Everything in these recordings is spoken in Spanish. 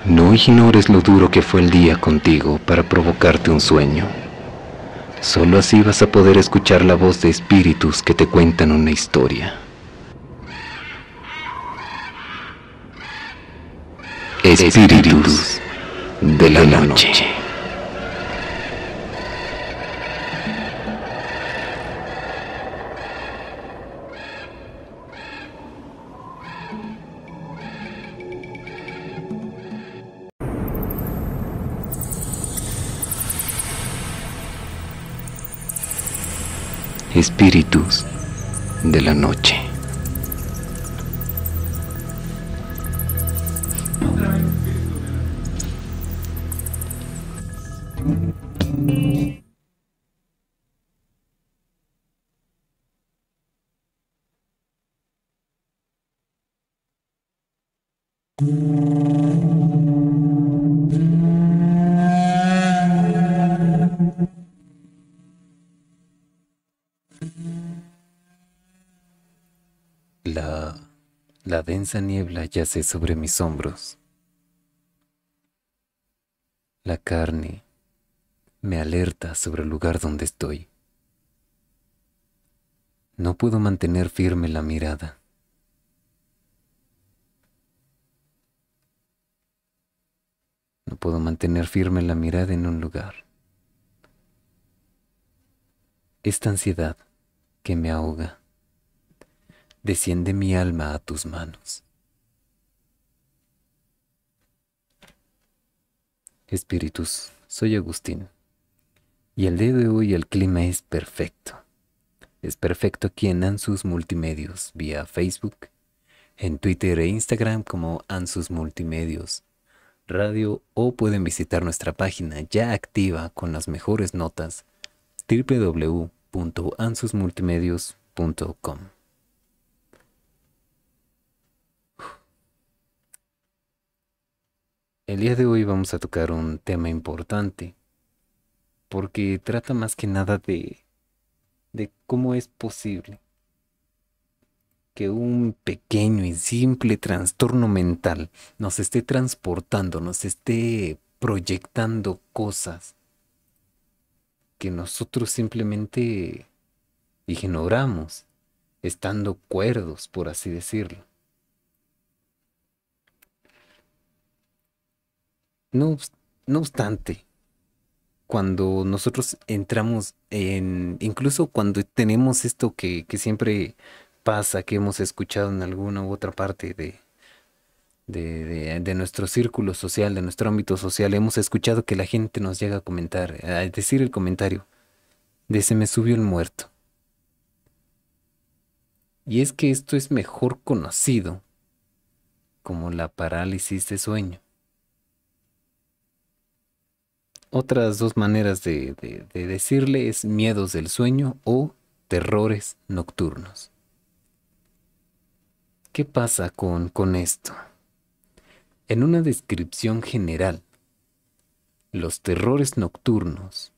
No ignores lo duro que fue el día contigo para provocarte un sueño. Solo así vas a poder escuchar la voz de espíritus que te cuentan una historia. Espíritus de la noche. Espíritus de la noche. La densa niebla yace sobre mis hombros. La carne me alerta sobre el lugar donde estoy. No puedo mantener firme la mirada. No puedo mantener firme la mirada en un lugar. Esta ansiedad que me ahoga. Desciende mi alma a tus manos. Espíritus, soy Agustín. Y el día de hoy el clima es perfecto. Es perfecto aquí en Ansus Multimedios, vía Facebook, en Twitter e Instagram como Ansus Multimedios Radio, o pueden visitar nuestra página ya activa con las mejores notas www.ansusmultimedios.com. El día de hoy vamos a tocar un tema importante porque trata más que nada de cómo es posible que un pequeño y simple trastorno mental nos esté transportando, nos esté proyectando cosas que nosotros simplemente ignoramos, estando cuerdos, por así decirlo. No obstante, cuando nosotros entramos incluso cuando tenemos esto que siempre pasa, que hemos escuchado en alguna u otra parte de nuestro círculo social, de nuestro ámbito social, hemos escuchado que la gente nos llega a comentar, a decir el comentario de se me subió el muerto. Y es que esto es mejor conocido como la parálisis de sueño. Otras dos maneras de decirle es miedos del sueño o terrores nocturnos. ¿Qué pasa con esto? En una descripción general, los terrores nocturnos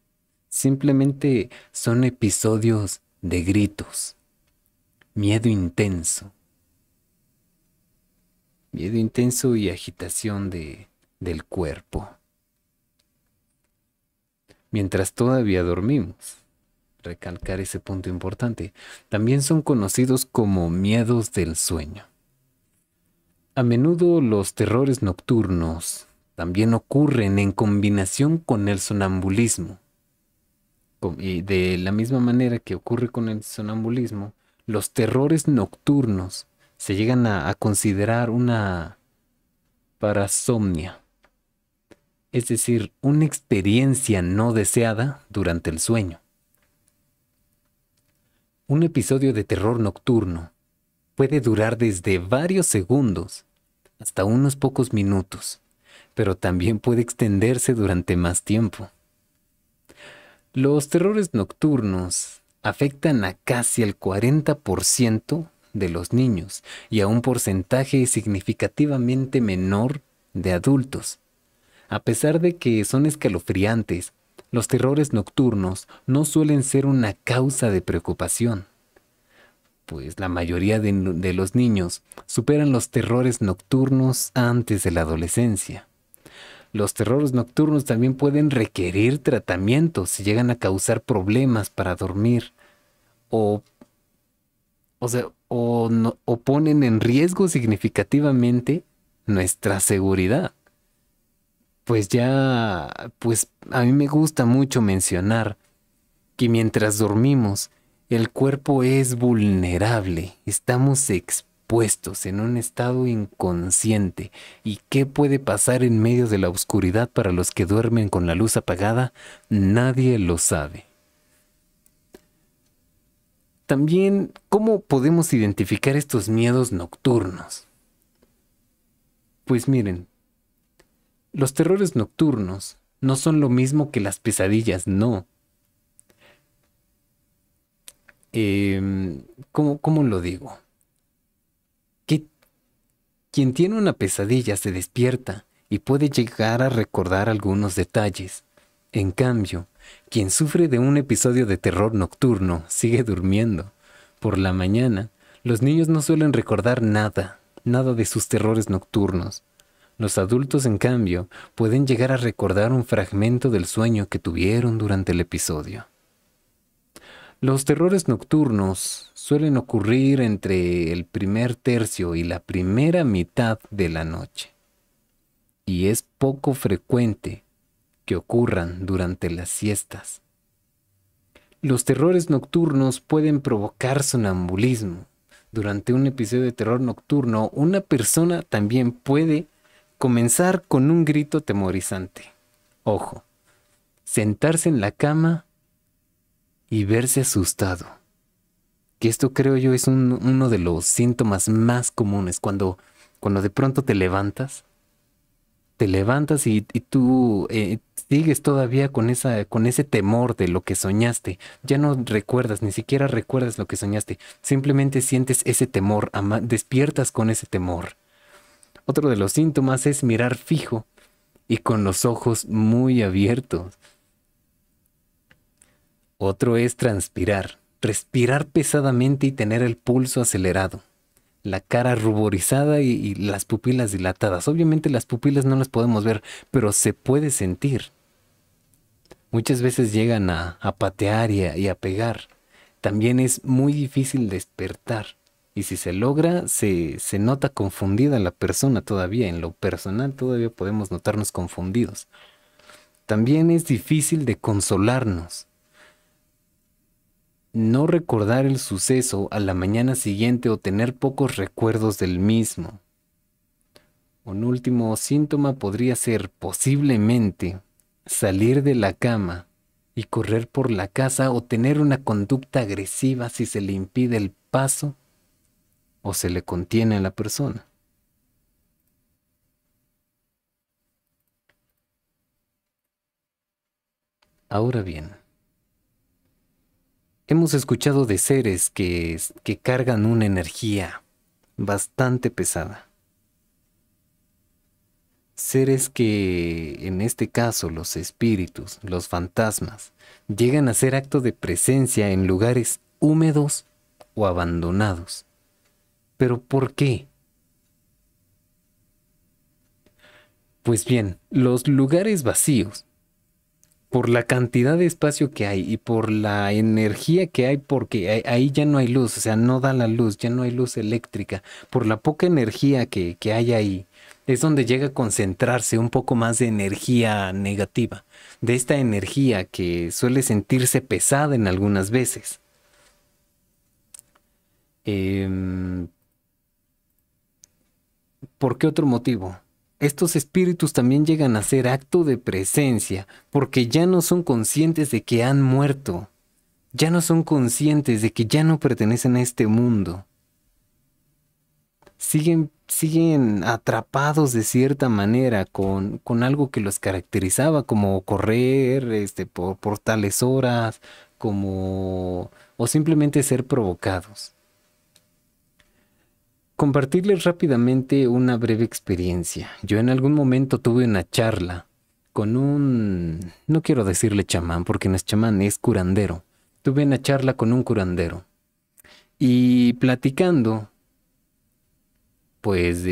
simplemente son episodios de gritos, miedo intenso y agitación del cuerpo. Mientras todavía dormimos, recalcar ese punto importante, también son conocidos como miedos del sueño. A menudo los terrores nocturnos también ocurren en combinación con el sonambulismo. Y de la misma manera que ocurre con el sonambulismo, los terrores nocturnos se llegan a considerar una parasomnia. Es decir, una experiencia no deseada durante el sueño. Un episodio de terror nocturno puede durar desde varios segundos hasta unos pocos minutos, pero también puede extenderse durante más tiempo. Los terrores nocturnos afectan a casi el 40% de los niños y a un porcentaje significativamente menor de adultos. A pesar de que son escalofriantes, los terrores nocturnos no suelen ser una causa de preocupación, pues la mayoría de los niños superan los terrores nocturnos antes de la adolescencia. Los terrores nocturnos también pueden requerir tratamientos si llegan a causar problemas para dormir o, o sea, o ponen en riesgo significativamente nuestra seguridad. Pues ya, pues a mí me gusta mucho mencionar que mientras dormimos, el cuerpo es vulnerable, estamos expuestos en un estado inconsciente. ¿Y qué puede pasar en medio de la oscuridad para los que duermen con la luz apagada? Nadie lo sabe. También, ¿cómo podemos identificar estos miedos nocturnos? Pues miren, los terrores nocturnos no son lo mismo que las pesadillas, no. ¿Cómo lo digo? Que quien tiene una pesadilla se despierta y puede llegar a recordar algunos detalles. En cambio, quien sufre de un episodio de terror nocturno sigue durmiendo. Por la mañana, los niños no suelen recordar nada, nada de sus terrores nocturnos. Los adultos, en cambio, pueden llegar a recordar un fragmento del sueño que tuvieron durante el episodio. Los terrores nocturnos suelen ocurrir entre el primer tercio y la primera mitad de la noche, y es poco frecuente que ocurran durante las siestas. Los terrores nocturnos pueden provocar sonambulismo. Durante un episodio de terror nocturno, una persona también puede comenzar con un grito atemorizante. Ojo, sentarse en la cama y verse asustado. Que esto creo yo es uno de los síntomas más comunes cuando de pronto te levantas y tú sigues todavía con ese temor de lo que soñaste. Ya no recuerdas, ni siquiera recuerdas lo que soñaste. Simplemente sientes ese temor, despiertas con ese temor. Otro de los síntomas es mirar fijo y con los ojos muy abiertos. Otro es transpirar, respirar pesadamente y tener el pulso acelerado, la cara ruborizada y las pupilas dilatadas. Obviamente las pupilas no las podemos ver, pero se puede sentir. Muchas veces llegan a patear y a pegar. También es muy difícil despertar. Y si se logra, se nota confundida la persona todavía. En lo personal todavía podemos notarnos confundidos. También es difícil de consolarnos. No recordar el suceso a la mañana siguiente o tener pocos recuerdos del mismo. Un último síntoma podría ser posiblemente salir de la cama y correr por la casa o tener una conducta agresiva si se le impide el paso o se le contiene a la persona. Ahora bien, hemos escuchado de seres que cargan una energía bastante pesada. Seres que, en este caso, los espíritus, los fantasmas, llegan a hacer acto de presencia en lugares húmedos o abandonados. ¿Pero por qué? Pues bien, los lugares vacíos, por la cantidad de espacio que hay y por la energía que hay, porque ahí ya no hay luz, o sea, no da la luz, ya no hay luz eléctrica, por la poca energía que hay ahí, es donde llega a concentrarse un poco más de energía negativa, de esta energía que suele sentirse pesada en algunas veces. Em, ¿Por qué otro motivo? Estos espíritus también llegan a ser acto de presencia porque ya no son conscientes de que han muerto, ya no son conscientes de que ya no pertenecen a este mundo. Siguen atrapados de cierta manera con algo que los caracterizaba, como correr por tales horas, o simplemente ser provocados. Compartirles rápidamente una breve experiencia. Yo en algún momento tuve una charla con no quiero decirle chamán porque no es chamán, es curandero. Tuve una charla con un curandero y platicando, pues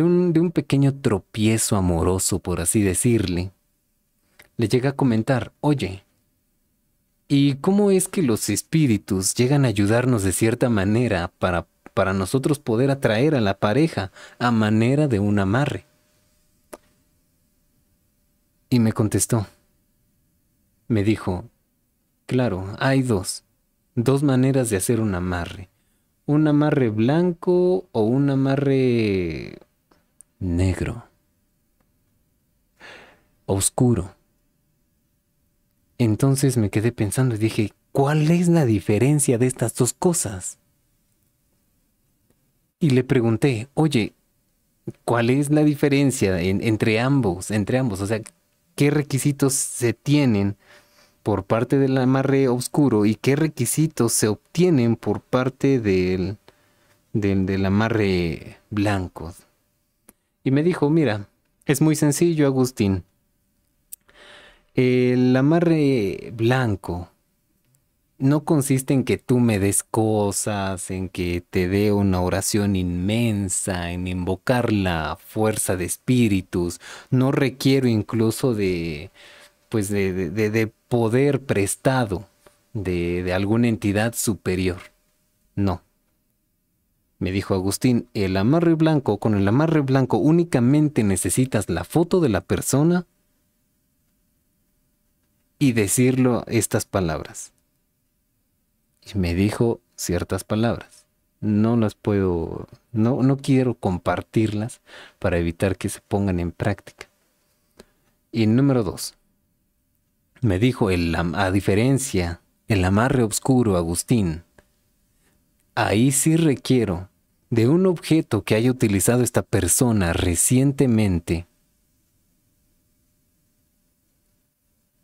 de un pequeño tropiezo amoroso, por así decirle, le llega a comentar, oye, ¿y cómo es que los espíritus llegan a ayudarnos de cierta manera para nosotros poder atraer a la pareja a manera de un amarre? Y me contestó, me dijo, claro, hay dos maneras de hacer un amarre. Un amarre blanco o un amarre negro, oscuro. Entonces me quedé pensando y dije, ¿cuál es la diferencia de estas dos cosas? Y le pregunté, oye, ¿cuál es la diferencia entre ambos? Entre ambos, o sea, ¿qué requisitos se tienen por parte del amarre oscuro y qué requisitos se obtienen por parte del amarre blanco? Y me dijo, mira, es muy sencillo, Agustín. El amarre blanco no consiste en que tú me des cosas, en que te dé una oración inmensa, en invocar la fuerza de espíritus. No requiero incluso de poder prestado de alguna entidad superior. No. Me dijo Agustín, con el amarre blanco únicamente necesitas la foto de la persona y decirlo estas palabras. Y me dijo ciertas palabras. No las puedo, no quiero compartirlas para evitar que se pongan en práctica. Y número 2, me dijo, a diferencia, el amarre oscuro, Agustín, ahí sí requiero de un objeto que haya utilizado esta persona recientemente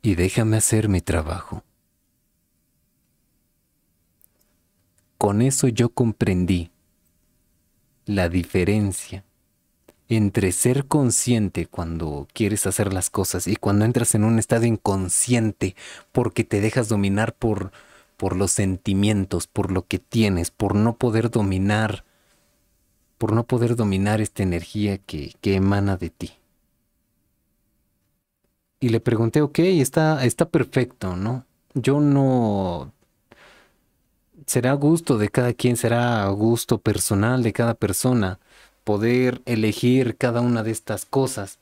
y déjame hacer mi trabajo. Con eso yo comprendí la diferencia entre ser consciente cuando quieres hacer las cosas y cuando entras en un estado inconsciente porque te dejas dominar por los sentimientos, por lo que tienes, por no poder dominar esta energía que emana de ti. Y le pregunté, ok, está perfecto, ¿no? Yo no... Será gusto de cada quien, será gusto personal de cada persona poder elegir cada una de estas cosas.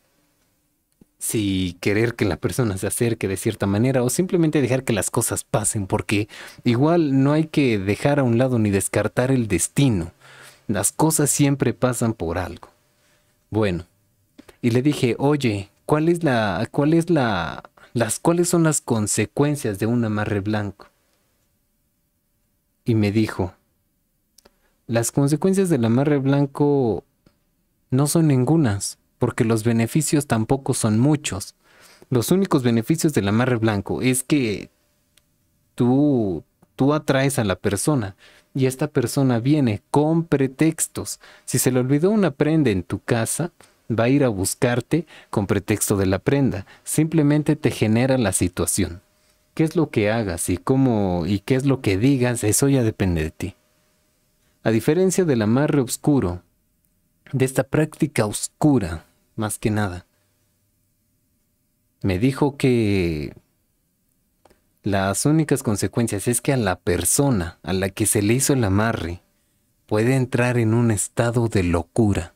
Si querer que la persona se acerque de cierta manera o simplemente dejar que las cosas pasen, porque igual no hay que dejar a un lado ni descartar el destino. Las cosas siempre pasan por algo. Bueno, y le dije, oye, ¿cuáles son las consecuencias de un amarre blanco? Y me dijo, las consecuencias del amarre blanco no son ningunas, porque los beneficios tampoco son muchos. Los únicos beneficios del amarre blanco es que tú, tú atraes a la persona y esta persona viene con pretextos. Si se le olvidó una prenda en tu casa, va a ir a buscarte con pretexto de la prenda. Simplemente te genera la situación. ¿Qué es lo que hagas y cómo y qué es lo que digas? Eso ya depende de ti. A diferencia del amarre oscuro, de esta práctica oscura, más que nada, me dijo que las únicas consecuencias es que a la persona a la que se le hizo el amarre puede entrar en un estado de locura.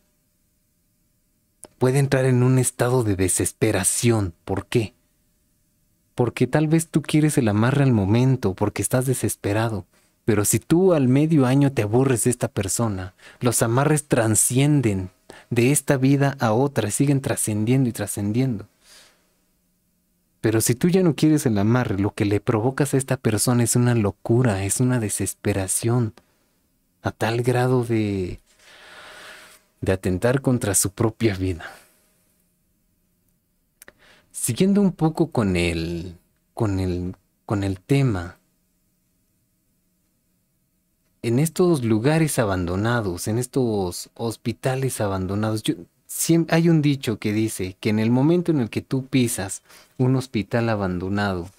Puede entrar en un estado de desesperación. ¿Por qué? Porque tal vez tú quieres el amarre al momento, porque estás desesperado. Pero si tú al medio año te aburres de esta persona, los amarres trascienden de esta vida a otra, siguen trascendiendo y trascendiendo. Pero si tú ya no quieres el amarre, lo que le provocas a esta persona es una locura, es una desesperación, a tal grado de atentar contra su propia vida. Siguiendo un poco con el tema, en estos lugares abandonados, en estos hospitales abandonados, hay un dicho que dice que en el momento en el que tú pisas un hospital abandonado,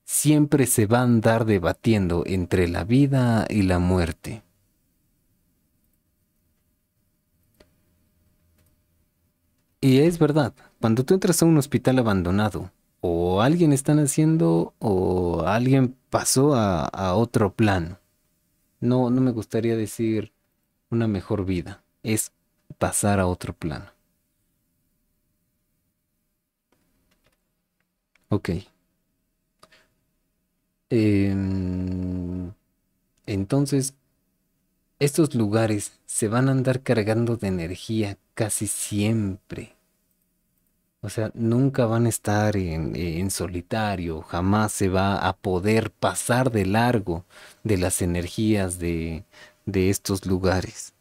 siempre se va a andar debatiendo entre la vida y la muerte. Y es verdad, cuando tú entras a un hospital abandonado, o alguien están haciendo, o alguien pasó a otro plano. No, no me gustaría decir una mejor vida, es pasar a otro plano. Ok. Em, entonces, estos lugares se van a andar cargando de energía casi siempre. O sea, nunca van a estar en solitario, jamás se va a poder pasar de largo de las energías de estos lugares.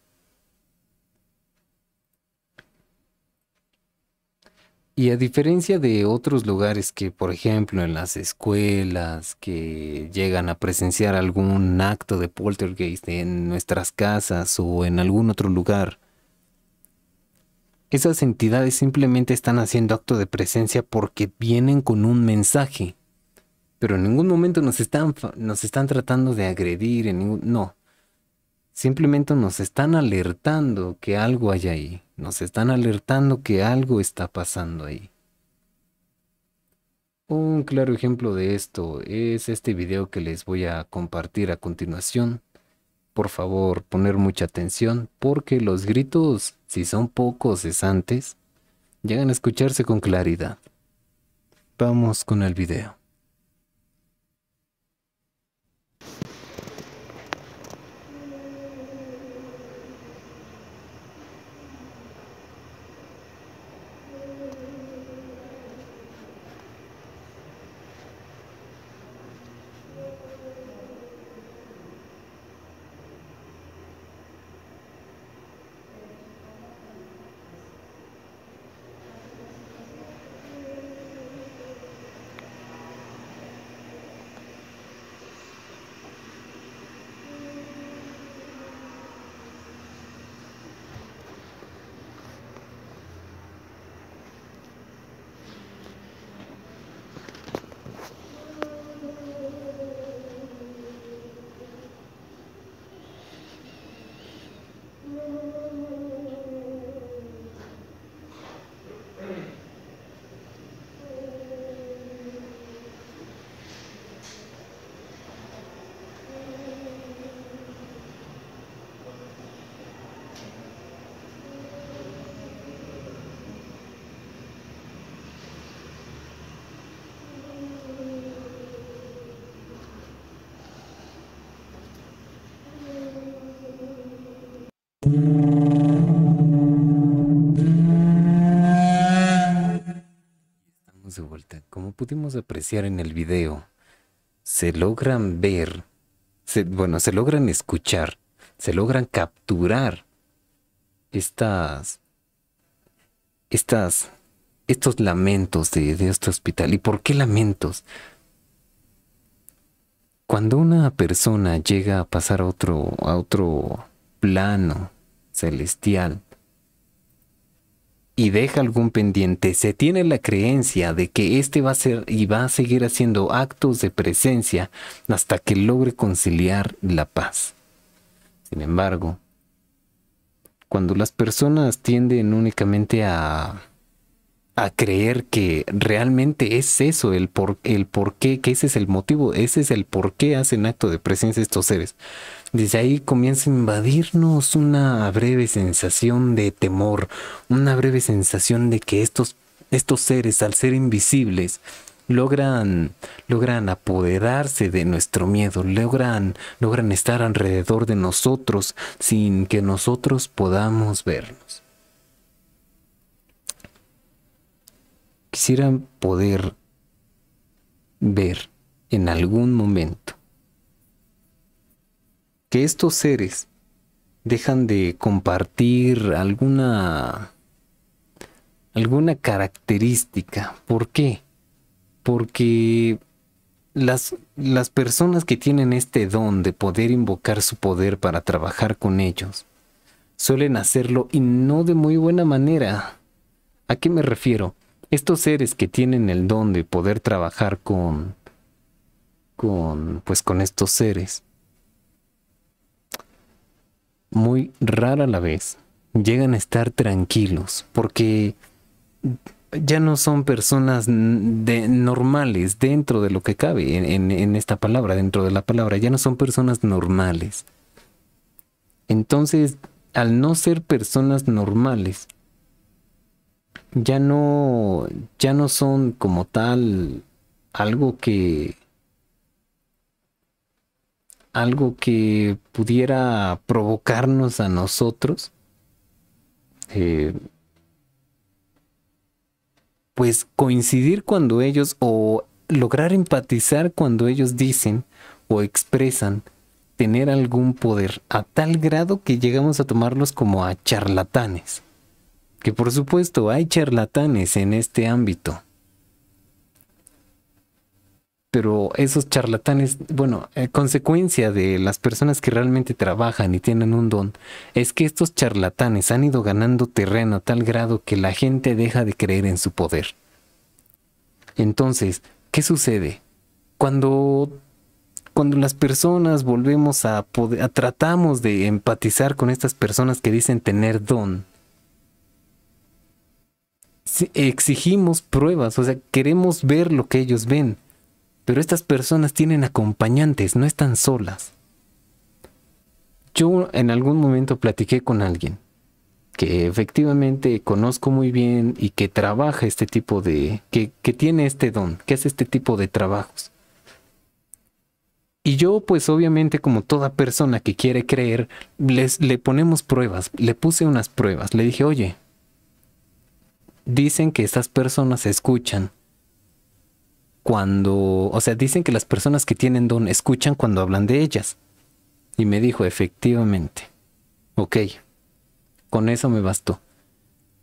Y a diferencia de otros lugares que, por ejemplo, en las escuelas, que llegan a presenciar algún acto de poltergeist en nuestras casas o en algún otro lugar, esas entidades simplemente están haciendo acto de presencia porque vienen con un mensaje, pero en ningún momento nos están tratando de agredir, no, simplemente nos están alertando que algo hay ahí, nos están alertando que algo está pasando ahí. Un claro ejemplo de esto es este video que les voy a compartir a continuación. Por favor, poner mucha atención porque los gritos, si son poco cesantes, llegan a escucharse con claridad. Vamos con el video. Estamos de vuelta. Como pudimos apreciar en el video, se logran ver, bueno, se logran escuchar, se logran capturar estas, estas, estos lamentos de este hospital. ¿Y por qué lamentos? Cuando una persona llega a pasar a otro plano celestial y deja algún pendiente, se tiene la creencia de que éste va a ser y va a seguir haciendo actos de presencia hasta que logre conciliar la paz. Sin embargo, cuando las personas tienden únicamente a creer que realmente es eso, el por qué, que ese es el motivo, ese es el por qué hacen acto de presencia estos seres. Desde ahí comienza a invadirnos una breve sensación de temor, una breve sensación de que estos seres, al ser invisibles, logran apoderarse de nuestro miedo, logran estar alrededor de nosotros sin que nosotros podamos verlos. Quisiera poder ver en algún momento que estos seres dejan de compartir alguna característica. ¿Por qué? Porque las personas que tienen este don de poder invocar su poder para trabajar con ellos suelen hacerlo y no de muy buena manera. ¿A qué me refiero? Estos seres que tienen el don de poder trabajar pues con estos seres, muy rara la vez llegan a estar tranquilos, porque ya no son personas normales dentro de lo que cabe en esta palabra, dentro de la palabra, ya no son personas normales. Entonces, al no ser personas normales, ya no son como tal algo que, algo que pudiera provocarnos a nosotros, eh, pues coincidir cuando ellos o lograr empatizar cuando ellos dicen o expresan tener algún poder a tal grado que llegamos a tomarlos como a charlatanes. Que por supuesto hay charlatanes en este ámbito, pero esos charlatanes, bueno, consecuencia de las personas que realmente trabajan y tienen un don, es que estos charlatanes han ido ganando terreno a tal grado que la gente deja de creer en su poder. Entonces, ¿qué sucede? Cuando las personas volvemos a poder, tratamos de empatizar con estas personas que dicen tener don, exigimos pruebas, o sea, queremos ver lo que ellos ven, pero estas personas tienen acompañantes, no están solas. Yo en algún momento platiqué con alguien que efectivamente conozco muy bien y que trabaja este tipo de, que tiene este don, que hace este tipo de trabajos. Y yo, pues obviamente, como toda persona que quiere creer, le ponemos pruebas, le puse unas pruebas, le dije, oye, dicen que estas personas escuchan cuando, o sea, dicen que las personas que tienen don escuchan cuando hablan de ellas. Y me dijo, efectivamente, ok, con eso me bastó.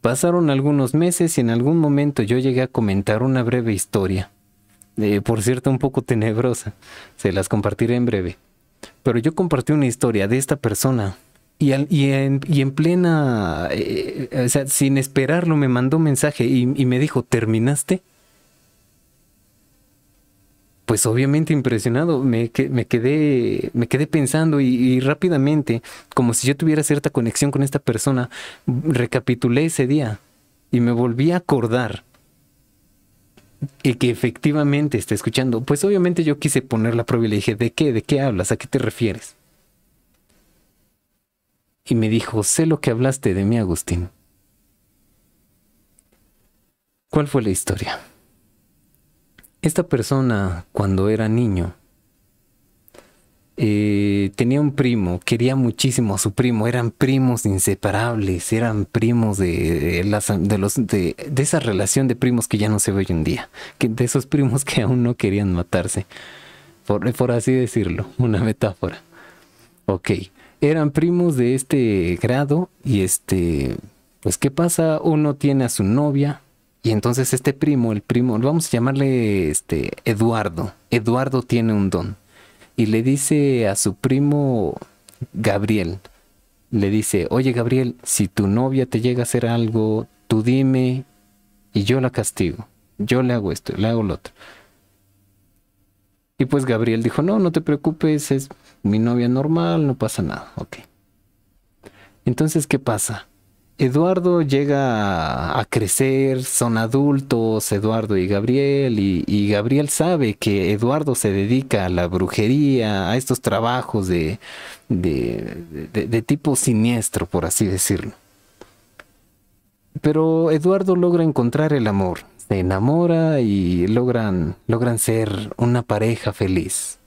Pasaron algunos meses y en algún momento yo llegué a comentar una breve historia, por cierto un poco tenebrosa, se las compartiré en breve. Pero yo compartí una historia de esta persona y en plena, o sea, sin esperarlo me mandó un mensaje y me dijo, ¿terminaste? Pues obviamente impresionado, me quedé pensando y rápidamente, como si yo tuviera cierta conexión con esta persona, recapitulé ese día y me volví a acordar y que efectivamente está escuchando. Pues obviamente yo quise poner la prueba y le dije, ¿de qué? ¿De qué hablas? ¿A qué te refieres? Y me dijo, sé lo que hablaste de mí, Agustín. ¿Cuál fue la historia? Esta persona, cuando era niño, tenía un primo, quería muchísimo a su primo, eran primos inseparables, eran primos de esa relación de primos que ya no se ve hoy en día, de esos primos que aún no querían matarse, por así decirlo, una metáfora. Ok, eran primos de este grado y pues ¿qué pasa? Uno tiene a su novia y entonces este primo, el primo, vamos a llamarle Eduardo. Eduardo tiene un don y le dice a su primo Gabriel, le dice, oye Gabriel, si tu novia te llega a hacer algo, tú dime y yo la castigo. Yo le hago esto, le hago lo otro. Y pues Gabriel dijo, no, no te preocupes, es mi novia normal, no pasa nada. Ok. Entonces, ¿qué pasa? Eduardo llega a crecer, son adultos, Eduardo y Gabriel, y Gabriel sabe que Eduardo se dedica a la brujería, a estos trabajos de tipo siniestro, por así decirlo. Pero Eduardo logra encontrar el amor, se enamora y logran ser una pareja feliz.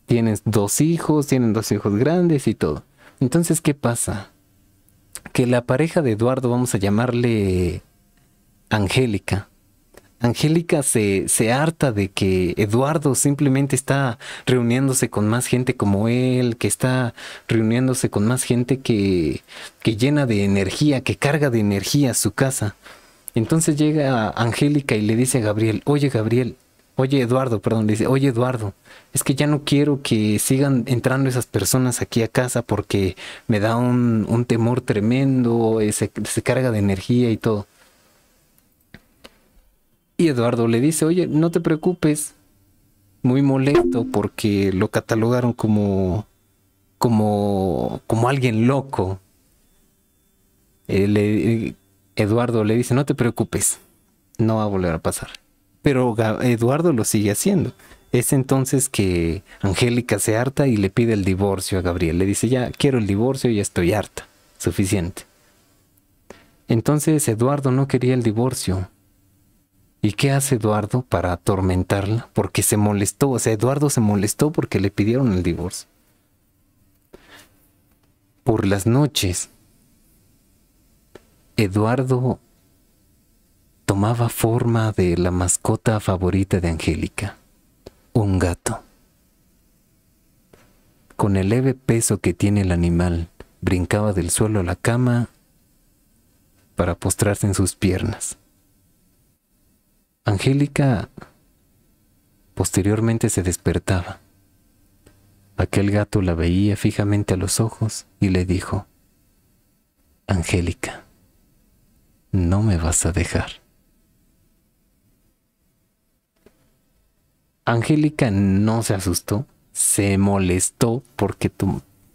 Tienen dos hijos grandes y todo. Entonces, ¿qué pasa? Que la pareja de Eduardo, vamos a llamarle Angélica. Angélica se harta de que Eduardo simplemente está reuniéndose con más gente como él, que está reuniéndose con más gente que llena de energía, que carga de energía su casa. Entonces llega Angélica y le dice a Gabriel, oye Eduardo, perdón, le dice, oye Eduardo, es que ya no quiero que sigan entrando esas personas aquí a casa porque me da un temor tremendo, se carga de energía y todo. Y Eduardo le dice, oye, no te preocupes, muy molesto porque lo catalogaron como alguien loco. Eduardo le dice, no te preocupes, no va a volver a pasar. Pero Eduardo lo sigue haciendo. Es entonces que Angélica se harta y le pide el divorcio a Gabriel. Le dice, ya quiero el divorcio, ya estoy harta. Suficiente. Entonces Eduardo no quería el divorcio. ¿Y qué hace Eduardo para atormentarla? Porque se molestó. O sea, Eduardo se molestó porque le pidieron el divorcio. Por las noches, Eduardo tomaba forma de la mascota favorita de Angélica, un gato. Con el leve peso que tiene el animal, brincaba del suelo a la cama para postrarse en sus piernas. Angélica posteriormente se despertaba. Aquel gato la veía fijamente a los ojos y le dijo, Angélica, no me vas a dejar. Angélica no se asustó, se molestó porque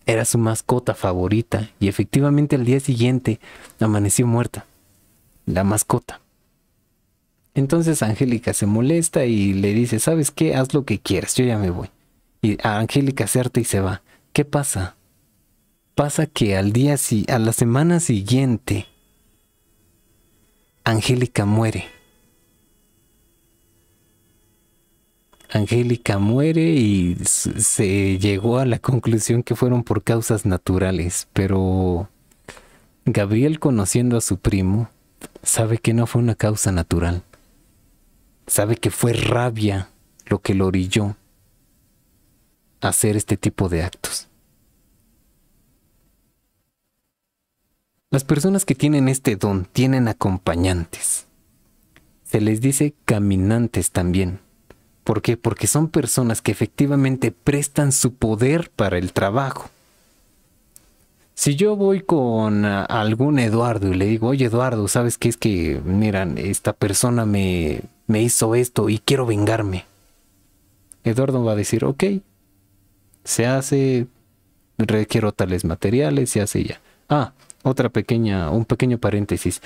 era su mascota favorita y efectivamente al día siguiente amaneció muerta, la mascota. Entonces Angélica se molesta y le dice, ¿sabes qué? Haz lo que quieras, yo ya me voy. Y a Angélica se harta y se va. ¿Qué pasa? Pasa que a la semana siguiente, Angélica muere. Angélica muere y se llegó a la conclusión que fueron por causas naturales, pero Gabriel, conociendo a su primo, sabe que no fue una causa natural. Sabe que fue rabia lo que lo orilló a hacer este tipo de actos. Las personas que tienen este don tienen acompañantes. Se les dice caminantes también. ¿Por qué? Porque son personas que efectivamente prestan su poder para el trabajo. Si yo voy con algún Eduardo y le digo, oye Eduardo, ¿sabes qué? Es que, mira, esta persona me hizo esto y quiero vengarme. Eduardo va a decir, ok, se hace, requiero tales materiales, se hace ya. Un pequeño paréntesis.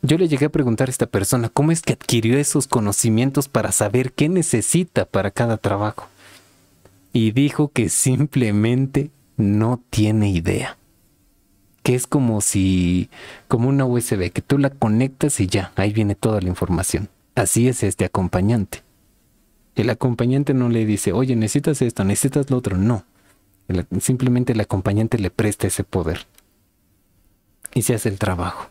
Yo le llegué a preguntar a esta persona cómo es que adquirió esos conocimientos para saber qué necesita para cada trabajo. Y dijo que simplemente no tiene idea. Que es como una USB, que tú la conectas y ya, ahí viene toda la información. Así es este acompañante. El acompañante no le dice, oye, necesitas esto, necesitas lo otro. No. Simplemente el acompañante le presta ese poder. Y se hace el trabajo.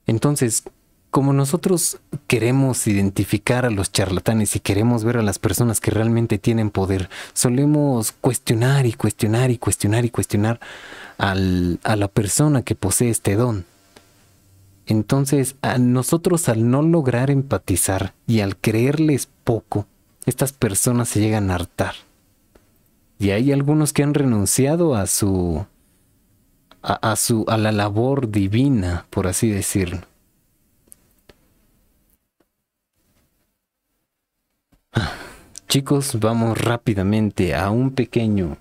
Entonces, como nosotros queremos identificar a los charlatanes y queremos ver a las personas que realmente tienen poder, solemos cuestionar y cuestionar y cuestionar y cuestionar a la persona que posee este don. Entonces, a nosotros, al no lograr empatizar y al creerles poco, estas personas se llegan a hartar. Y hay algunos que han renunciado a la labor divina, por así decirlo. Chicos, vamos rápidamente a un pequeño,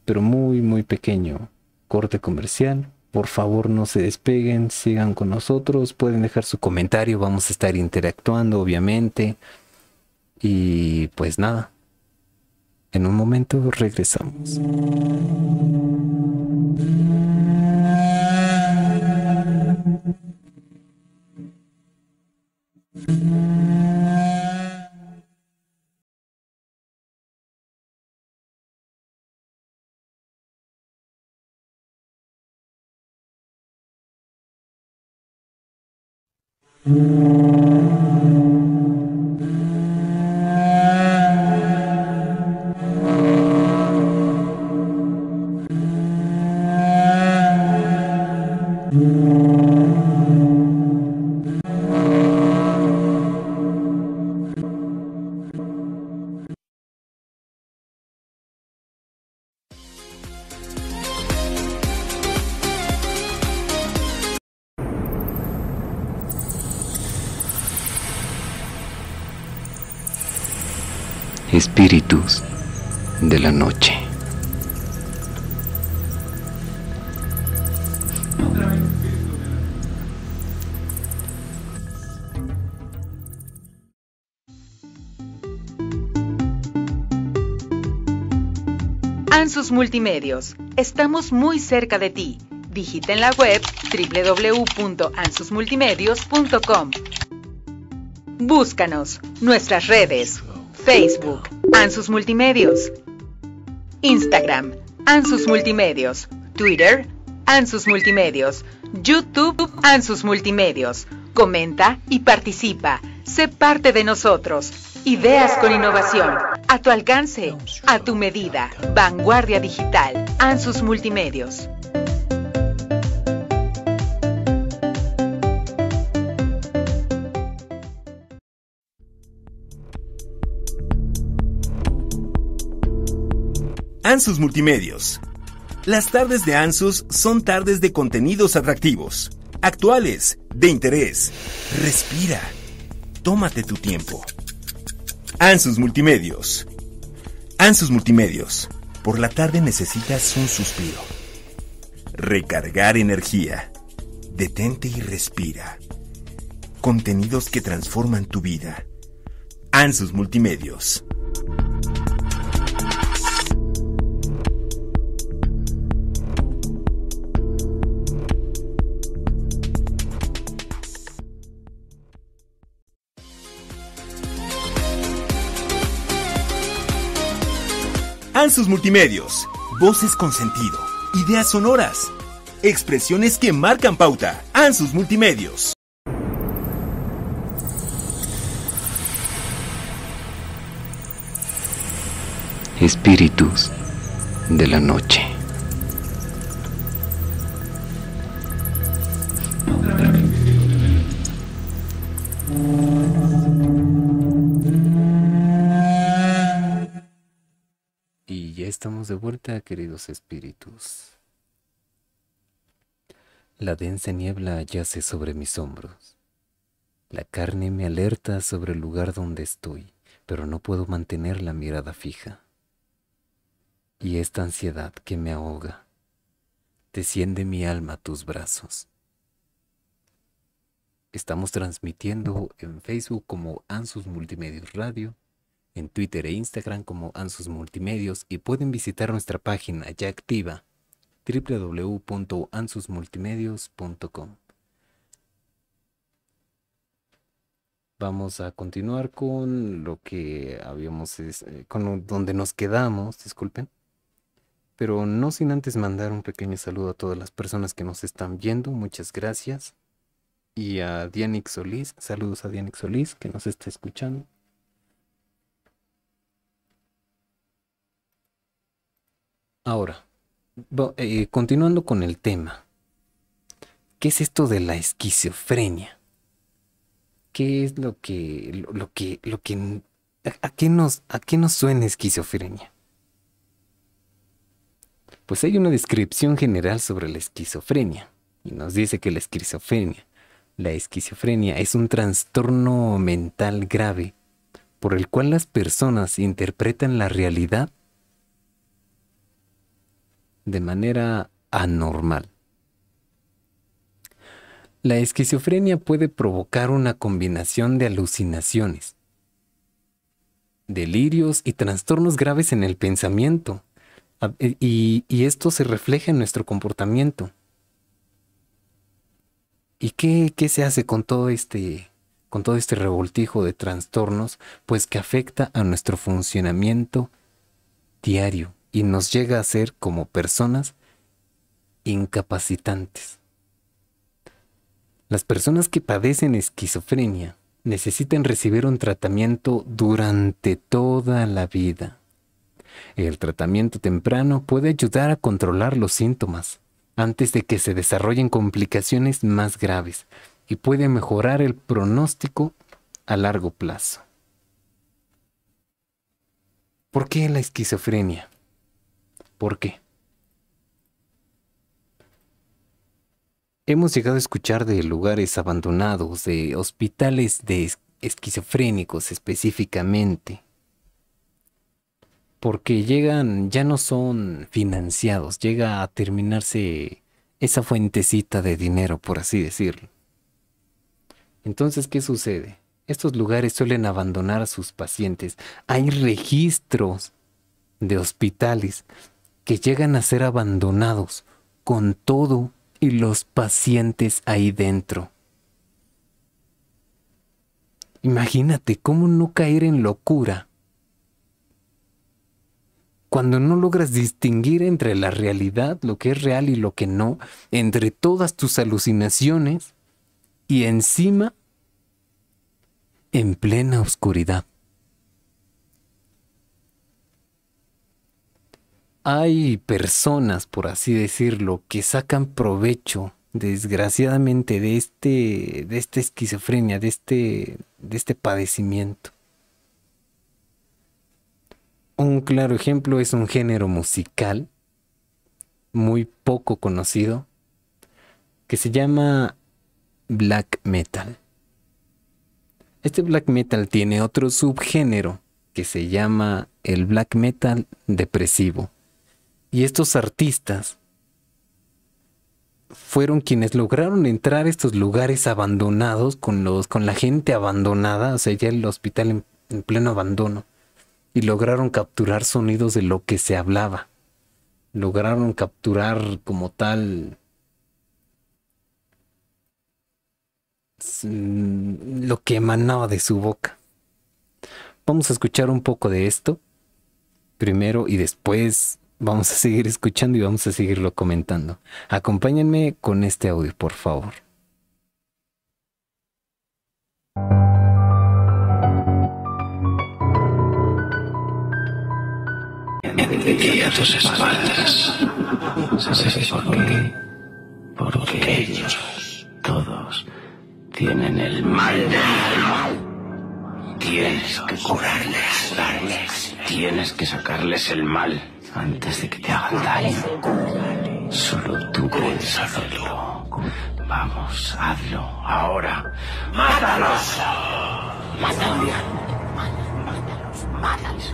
pero muy, muy pequeño corte comercial. Por favor, no se despeguen, sigan con nosotros, pueden dejar su comentario, vamos a estar interactuando, obviamente. Y pues nada, en un momento regresamos. Espíritus de la noche. Ansus Multimedios. Estamos muy cerca de ti. Visita en la web www.ansusmultimedios.com. Búscanos. Nuestras redes. Facebook, Ansus Multimedios. Instagram, Ansus Multimedios. Twitter, Ansus Multimedios. YouTube, Ansus Multimedios. Comenta y participa. Sé parte de nosotros. Ideas con innovación. A tu alcance, a tu medida. Vanguardia digital. Ansus Multimedios. Ansus Multimedios. Las tardes de Ansus son tardes de contenidos atractivos, actuales, de interés. Respira. Tómate tu tiempo. Ansus Multimedios. Ansus Multimedios. Por la tarde necesitas un suspiro. Recargar energía. Detente y respira. Contenidos que transforman tu vida. Ansus Multimedios. Ansus Multimedios. Voces con sentido. Ideas sonoras. Expresiones que marcan pauta. Ansus Multimedios. Espíritus de la noche. Y ya estamos de vuelta, queridos espíritus. La densa niebla yace sobre mis hombros. La carne me alerta sobre el lugar donde estoy, pero no puedo mantener la mirada fija. Y esta ansiedad que me ahoga, desciende mi alma a tus brazos. Estamos transmitiendo en Facebook como Ansus Multimedios Radio, en Twitter e Instagram como Ansus Multimedios, y pueden visitar nuestra página ya activa www.ansusmultimedios.com. Vamos a continuar con lo que habíamos, donde nos quedamos, disculpen. Pero no sin antes mandar un pequeño saludo a todas las personas que nos están viendo. Muchas gracias. Y a Dianix Solís, saludos a Dianix Solís que nos está escuchando. Ahora, continuando con el tema. ¿Qué es esto de la esquizofrenia? ¿Qué es a qué nos suena esquizofrenia? Pues hay una descripción general sobre la esquizofrenia y nos dice que la esquizofrenia es un trastorno mental grave por el cual las personas interpretan la realidad de manera anormal. La esquizofrenia puede provocar una combinación de alucinaciones, delirios y trastornos graves en el pensamiento. Y esto se refleja en nuestro comportamiento. ¿Y qué se hace con todo este revoltijo de trastornos? Pues que afecta a nuestro funcionamiento diario y nos llega a ser como personas incapacitantes. Las personas que padecen esquizofrenia necesitan recibir un tratamiento durante toda la vida. El tratamiento temprano puede ayudar a controlar los síntomas antes de que se desarrollen complicaciones más graves y puede mejorar el pronóstico a largo plazo. ¿Por qué la esquizofrenia? ¿Por qué? Hemos llegado a escuchar de lugares abandonados, de hospitales de esquizofrénicos específicamente, porque ya no son financiados, llega a terminarse esa fuentecita de dinero, por así decirlo. Entonces, ¿qué sucede? Estos lugares suelen abandonar a sus pacientes. Hay registros de hospitales que llegan a ser abandonados con todo y los pacientes ahí dentro. Imagínate cómo no caer en locura cuando no logras distinguir entre la realidad, lo que es real y lo que no, entre todas tus alucinaciones y encima en plena oscuridad. Hay personas, por así decirlo, que sacan provecho, desgraciadamente, de esta esquizofrenia, de este padecimiento. Un claro ejemplo es un género musical muy poco conocido que se llama black metal. Este black metal tiene otro subgénero que se llama el black metal depresivo. Y estos artistas fueron quienes lograron entrar a estos lugares abandonados con la gente abandonada, o sea, ya el hospital en pleno abandono. Y lograron capturar sonidos de lo que se hablaba. Lograron capturar como tal lo que emanaba de su boca. Vamos a escuchar un poco de esto primero y después vamos a seguir escuchando y vamos a seguirlo comentando. Acompáñenme con este audio, por favor. Envidia a tus espaldas. ¿Sabes por qué? Porque ellos, todos, tienen el mal. Tienes que curarles. Tienes que sacarles el mal antes de que te hagan daño. Solo tú puedes hacerlo. Vamos, hazlo ahora. ¡Mátalos! ¡Mátalos! ¡Mátalos!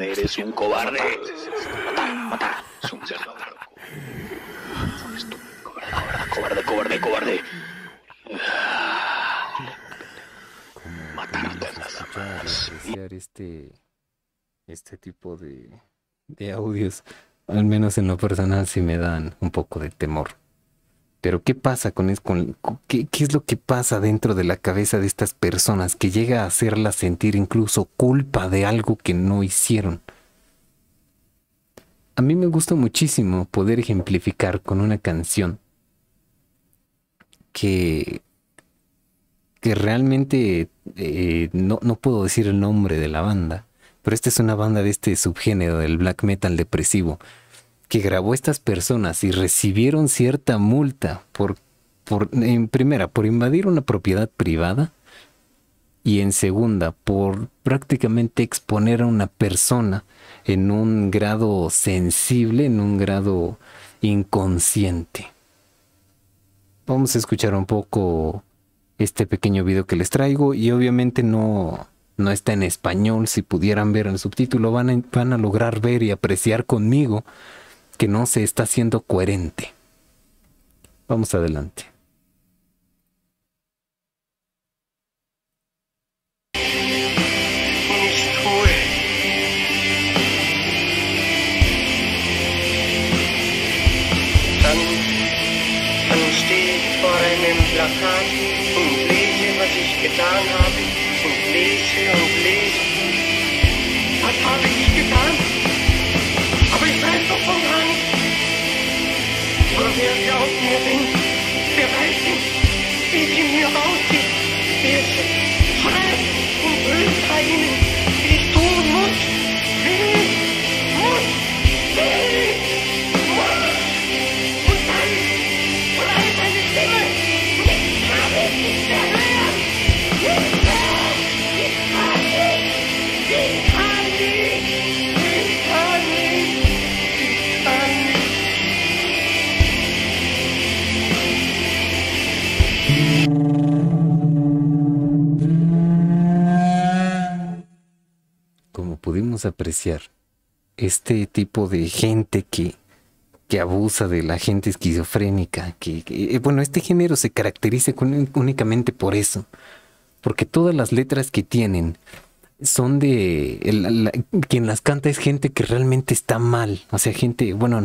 Eres un cobarde. Matar. Cobarde. Matar a todos. Apreciar este tipo de audios, al menos en lo personal, sí me dan un poco de temor. Pero ¿qué pasa qué es lo que pasa dentro de la cabeza de estas personas que llega a hacerlas sentir incluso culpa de algo que no hicieron? A mí me gusta muchísimo poder ejemplificar con una canción que realmente no puedo decir el nombre de la banda, pero esta es una banda de este subgénero del black metal depresivo que grabó estas personas y recibieron cierta multa en primera, por invadir una propiedad privada y en segunda, por prácticamente exponer a una persona en un grado sensible, en un grado inconsciente. Vamos a escuchar un poco este pequeño video que les traigo y obviamente no está en español. Si pudieran ver el subtítulo van a lograr ver y apreciar conmigo que no se está siendo coherente. Vamos adelante. Dann stehe ich vor einem Plakat und lese, was ich getan habe, und lese. Was habe ich getan? Aber ich weiß doch von gar nichts. Oder wer glaubt mir denn? Wer weiß denn, wie es in mir aussieht? Wie es schreit und brüllt bei Ihnen, wie ich tun muss, will. Und dann schreit eine Stimme. Und ich habe es nicht erhört. Ich kann nicht. podemos apreciar este tipo de gente que abusa de la gente esquizofrénica, bueno, este género se caracteriza únicamente por eso, porque todas las letras que tienen son quien las canta es gente que realmente está mal, o sea, gente, bueno,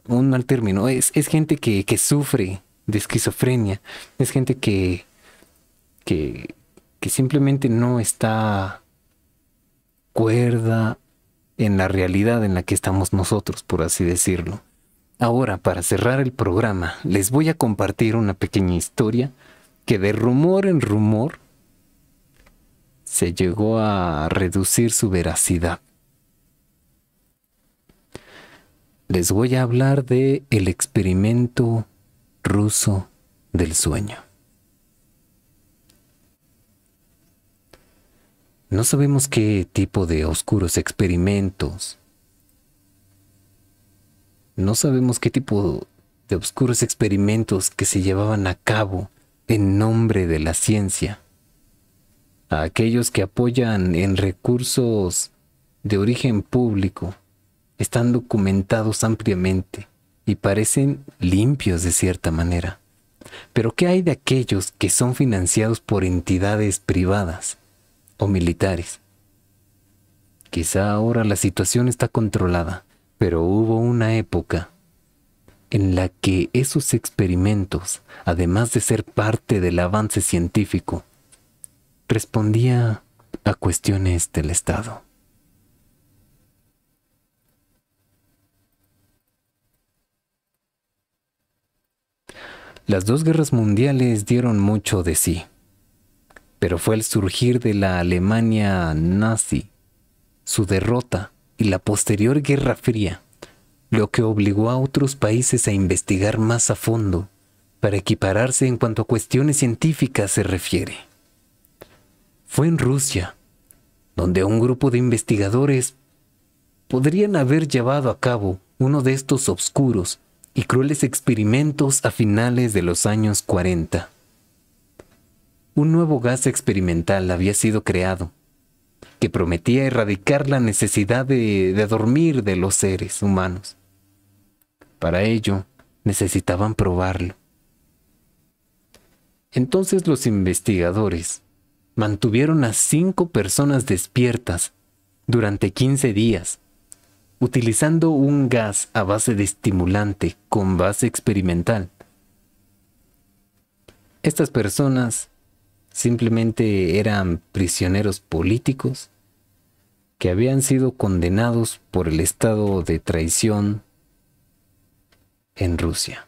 un mal término, es gente que sufre de esquizofrenia, es gente que simplemente no está cuerda en la realidad en la que estamos nosotros, por así decirlo. Ahora, para cerrar el programa, les voy a compartir una pequeña historia que de rumor en rumor se llegó a reducir su veracidad. Les voy a hablar de el experimento ruso del sueño. No sabemos qué tipo de oscuros experimentos, no sabemos qué tipo de oscuros experimentos que se llevaban a cabo en nombre de la ciencia. A aquellos que apoyan en recursos de origen público, están documentados ampliamente y parecen limpios de cierta manera. Pero ¿qué hay de aquellos que son financiados por entidades privadas o militares? Quizá ahora la situación está controlada, pero hubo una época en la que esos experimentos, además de ser parte del avance científico, respondía a cuestiones del Estado. Las dos guerras mundiales dieron mucho de sí, pero fue el surgir de la Alemania nazi, su derrota y la posterior Guerra Fría lo que obligó a otros países a investigar más a fondo para equipararse en cuanto a cuestiones científicas se refiere. Fue en Rusia donde un grupo de investigadores podrían haber llevado a cabo uno de estos oscuros y crueles experimentos a finales de los años 40. Un nuevo gas experimental había sido creado, que prometía erradicar la necesidad de dormir de los seres humanos. Para ello, necesitaban probarlo. Entonces los investigadores mantuvieron a 5 personas despiertas durante 15 días, utilizando un gas a base de estimulante con base experimental. Estas personas simplemente eran prisioneros políticos que habían sido condenados por el estado de traición en Rusia.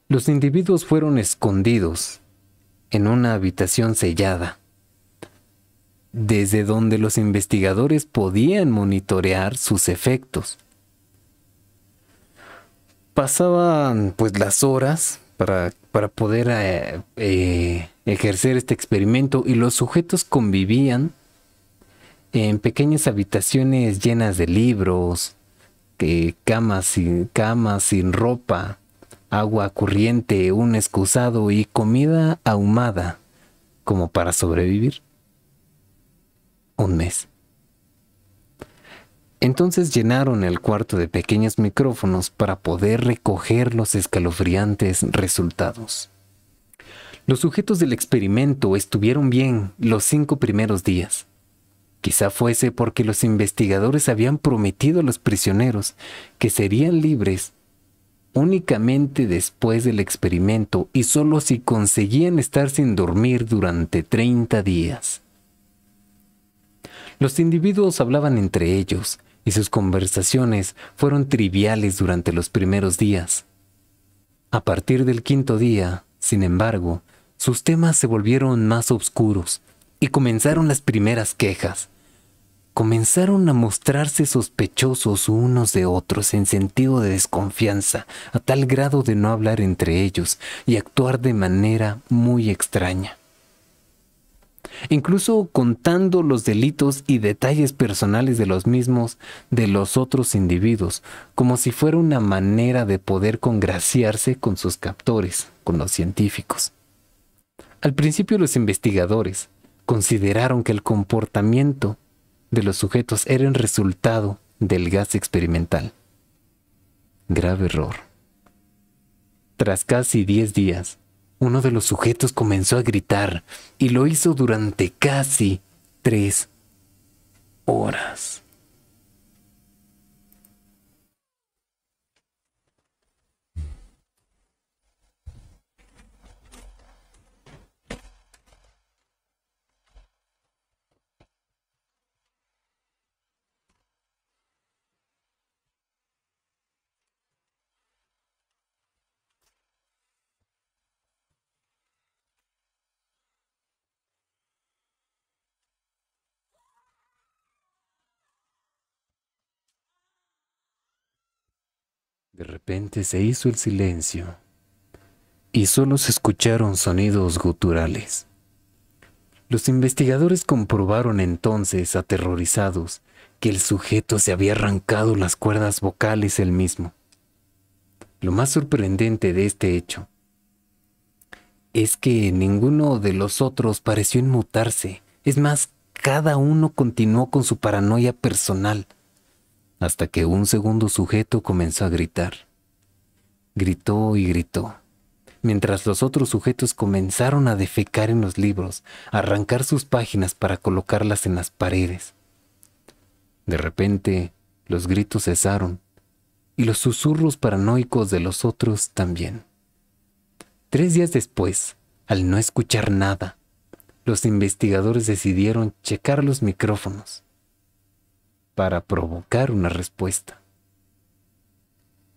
Los individuos fueron escondidos en una habitación sellada, desde donde los investigadores podían monitorear sus efectos. Pasaban pues las horas para poder ejercer este experimento y los sujetos convivían en pequeñas habitaciones llenas de libros, camas sin ropa, agua corriente, un excusado y comida ahumada como para sobrevivir. Un mes. Entonces llenaron el cuarto de pequeños micrófonos para poder recoger los escalofriantes resultados. Los sujetos del experimento estuvieron bien los 5 primeros días. Quizá fuese porque los investigadores habían prometido a los prisioneros que serían libres únicamente después del experimento y solo si conseguían estar sin dormir durante 30 días. Los individuos hablaban entre ellos y sus conversaciones fueron triviales durante los primeros días. A partir del 5.º día, sin embargo, sus temas se volvieron más oscuros y comenzaron las primeras quejas. Comenzaron a mostrarse sospechosos unos de otros en sentido de desconfianza, a tal grado de no hablar entre ellos y actuar de manera muy extraña. Incluso contando los delitos y detalles personales de los mismos de los otros individuos, como si fuera una manera de poder congraciarse con sus captores, con los científicos. Al principio los investigadores consideraron que el comportamiento de los sujetos era el resultado del gas experimental. Grave error. Tras casi 10 días, uno de los sujetos comenzó a gritar y lo hizo durante casi 3 horas. De repente se hizo el silencio y solo se escucharon sonidos guturales. Los investigadores comprobaron entonces, aterrorizados, que el sujeto se había arrancado las cuerdas vocales él mismo. Lo más sorprendente de este hecho es que ninguno de los otros pareció inmutarse. Es más, cada uno continuó con su paranoia personal, hasta que un segundo sujeto comenzó a gritar. Gritó y gritó, mientras los otros sujetos comenzaron a defecar en los libros, a arrancar sus páginas para colocarlas en las paredes. De repente, los gritos cesaron, y los susurros paranoicos de los otros también. 3 días después, al no escuchar nada, los investigadores decidieron checar los micrófonos para provocar una respuesta.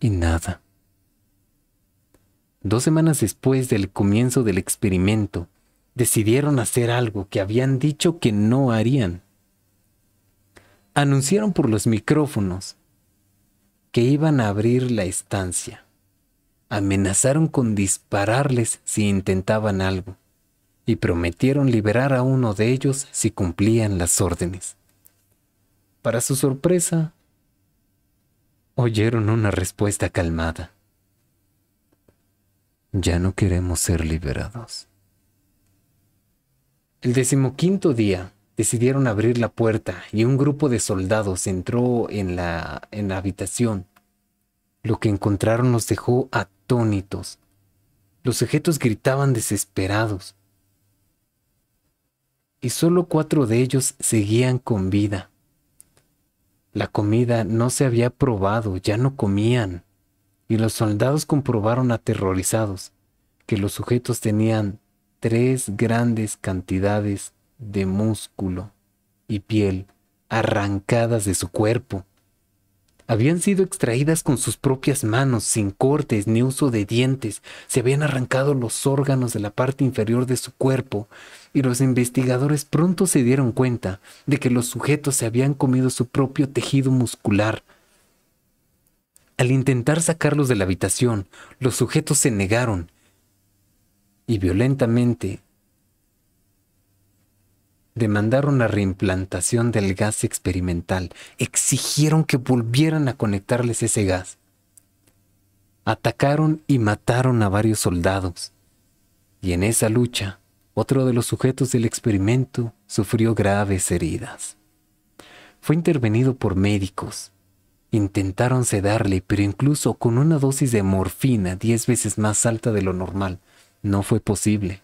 Y nada. 2 semanas después del comienzo del experimento, decidieron hacer algo que habían dicho que no harían. Anunciaron por los micrófonos que iban a abrir la estancia. Amenazaron con dispararles si intentaban algo, y prometieron liberar a uno de ellos si cumplían las órdenes. Para su sorpresa, oyeron una respuesta calmada. Ya no queremos ser liberados. El 15º día decidieron abrir la puerta y un grupo de soldados entró en la habitación. Lo que encontraron los dejó atónitos. Los sujetos gritaban desesperados. Y solo 4 de ellos seguían con vida. La comida no se había probado, ya no comían. Y los soldados comprobaron aterrorizados que los sujetos tenían 3 grandes cantidades de músculo y piel arrancadas de su cuerpo. Habían sido extraídas con sus propias manos, sin cortes ni uso de dientes. Se habían arrancado los órganos de la parte inferior de su cuerpo, y los investigadores pronto se dieron cuenta de que los sujetos se habían comido su propio tejido muscular. Al intentar sacarlos de la habitación, los sujetos se negaron y violentamente demandaron la reimplantación del gas experimental. Exigieron que volvieran a conectarles ese gas. Atacaron y mataron a varios soldados. Y en esa lucha, otro de los sujetos del experimento sufrió graves heridas. Fue intervenido por médicos. Intentaron sedarle, pero incluso con una dosis de morfina 10 veces más alta de lo normal, no fue posible.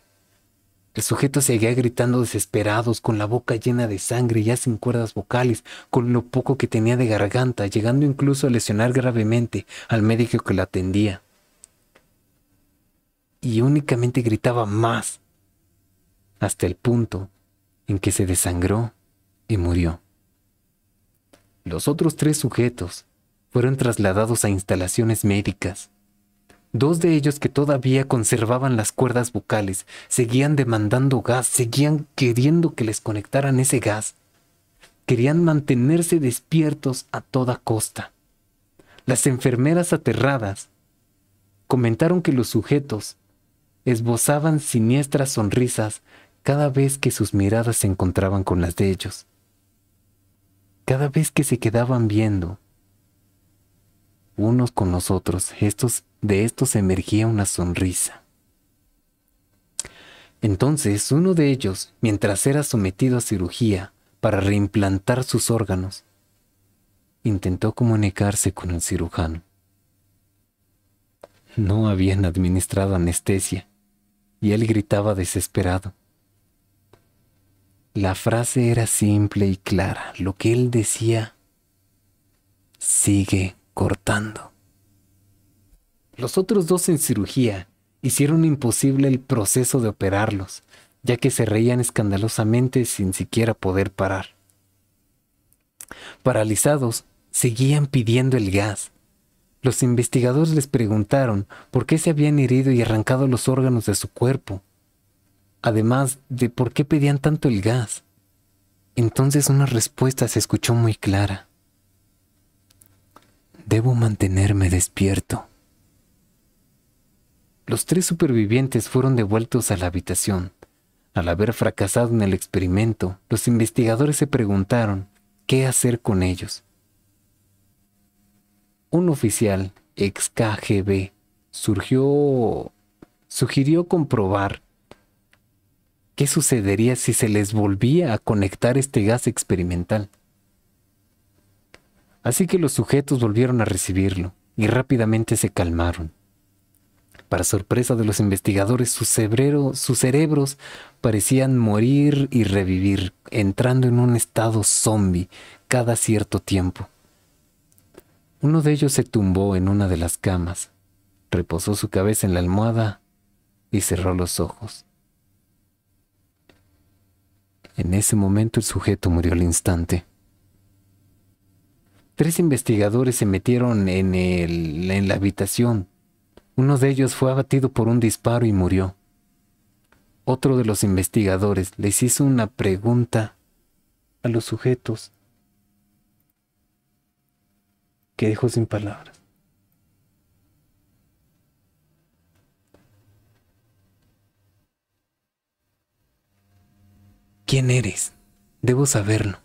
El sujeto seguía gritando desesperados, con la boca llena de sangre, ya sin cuerdas vocales, con lo poco que tenía de garganta, llegando incluso a lesionar gravemente al médico que lo atendía. Y únicamente gritaba más, hasta el punto en que se desangró y murió. Los otros 3 sujetos fueron trasladados a instalaciones médicas. 2 de ellos, que todavía conservaban las cuerdas vocales, seguían demandando gas, seguían queriendo que les conectaran ese gas. Querían mantenerse despiertos a toda costa. Las enfermeras, aterradas, comentaron que los sujetos esbozaban siniestras sonrisas cada vez que sus miradas se encontraban con las de ellos. Cada vez que se quedaban viendo unos con los otros, de estos emergía una sonrisa. Entonces uno de ellos, mientras era sometido a cirugía para reimplantar sus órganos, intentó comunicarse con el cirujano. No habían administrado anestesia y él gritaba desesperado. La frase era simple y clara. Lo que él decía: sigue cortando. Los otros dos en cirugía hicieron imposible el proceso de operarlos, ya que se reían escandalosamente sin siquiera poder parar. Paralizados, seguían pidiendo el gas. Los investigadores les preguntaron por qué se habían herido y arrancado los órganos de su cuerpo, además de por qué pedían tanto el gas. Entonces una respuesta se escuchó muy clara: debo mantenerme despierto. Los 3 supervivientes fueron devueltos a la habitación. Al haber fracasado en el experimento, los investigadores se preguntaron qué hacer con ellos. Un oficial ex KGB sugirió comprobar qué sucedería si se les volvía a conectar este gas experimental. Así que los sujetos volvieron a recibirlo y rápidamente se calmaron. Para sorpresa de los investigadores, sus cerebros parecían morir y revivir, entrando en un estado zombie cada cierto tiempo. Uno de ellos se tumbó en una de las camas, reposó su cabeza en la almohada y cerró los ojos. En ese momento el sujeto murió al instante. 3 investigadores se metieron en la habitación. Uno de ellos fue abatido por un disparo y murió. Otro de los investigadores les hizo una pregunta a los sujetos que dejó sin palabras. ¿Quién eres? Debo saberlo.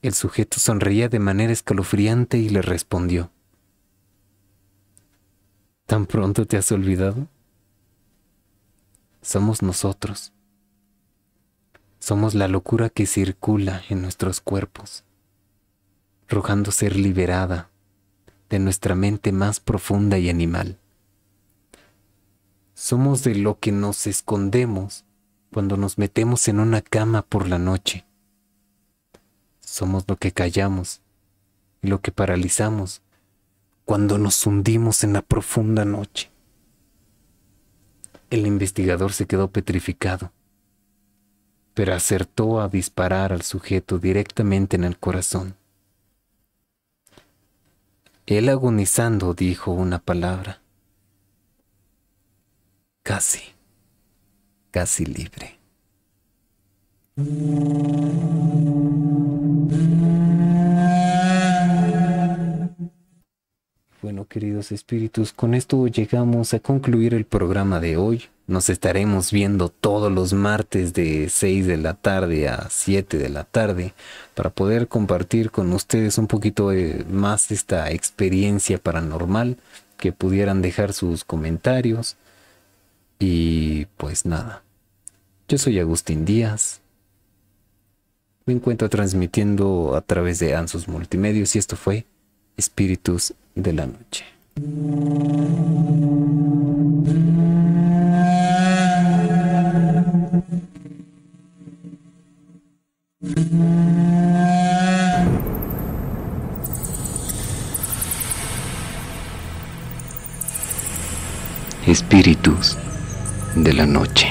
El sujeto sonreía de manera escalofriante y le respondió: ¿tan pronto te has olvidado? Somos nosotros. Somos la locura que circula en nuestros cuerpos, rogando ser liberada de nuestra mente más profunda y animal. Somos de lo que nos escondemos cuando nos metemos en una cama por la noche. Somos lo que callamos y lo que paralizamos cuando nos hundimos en la profunda noche. El investigador se quedó petrificado, pero acertó a disparar al sujeto directamente en el corazón. Él, agonizando, dijo una palabra: casi libre. Bueno, queridos espíritus, con esto llegamos a concluir el programa de hoy. Nos estaremos viendo todos los martes de 6 de la tarde a 7 de la tarde para poder compartir con ustedes un poquito más esta experiencia paranormal, que pudieran dejar sus comentarios. Y pues nada, yo soy Agustín Díaz. Me encuentro transmitiendo a través de Ansus Multimedios y esto fue Espíritus de la Noche. Espíritus de la Noche.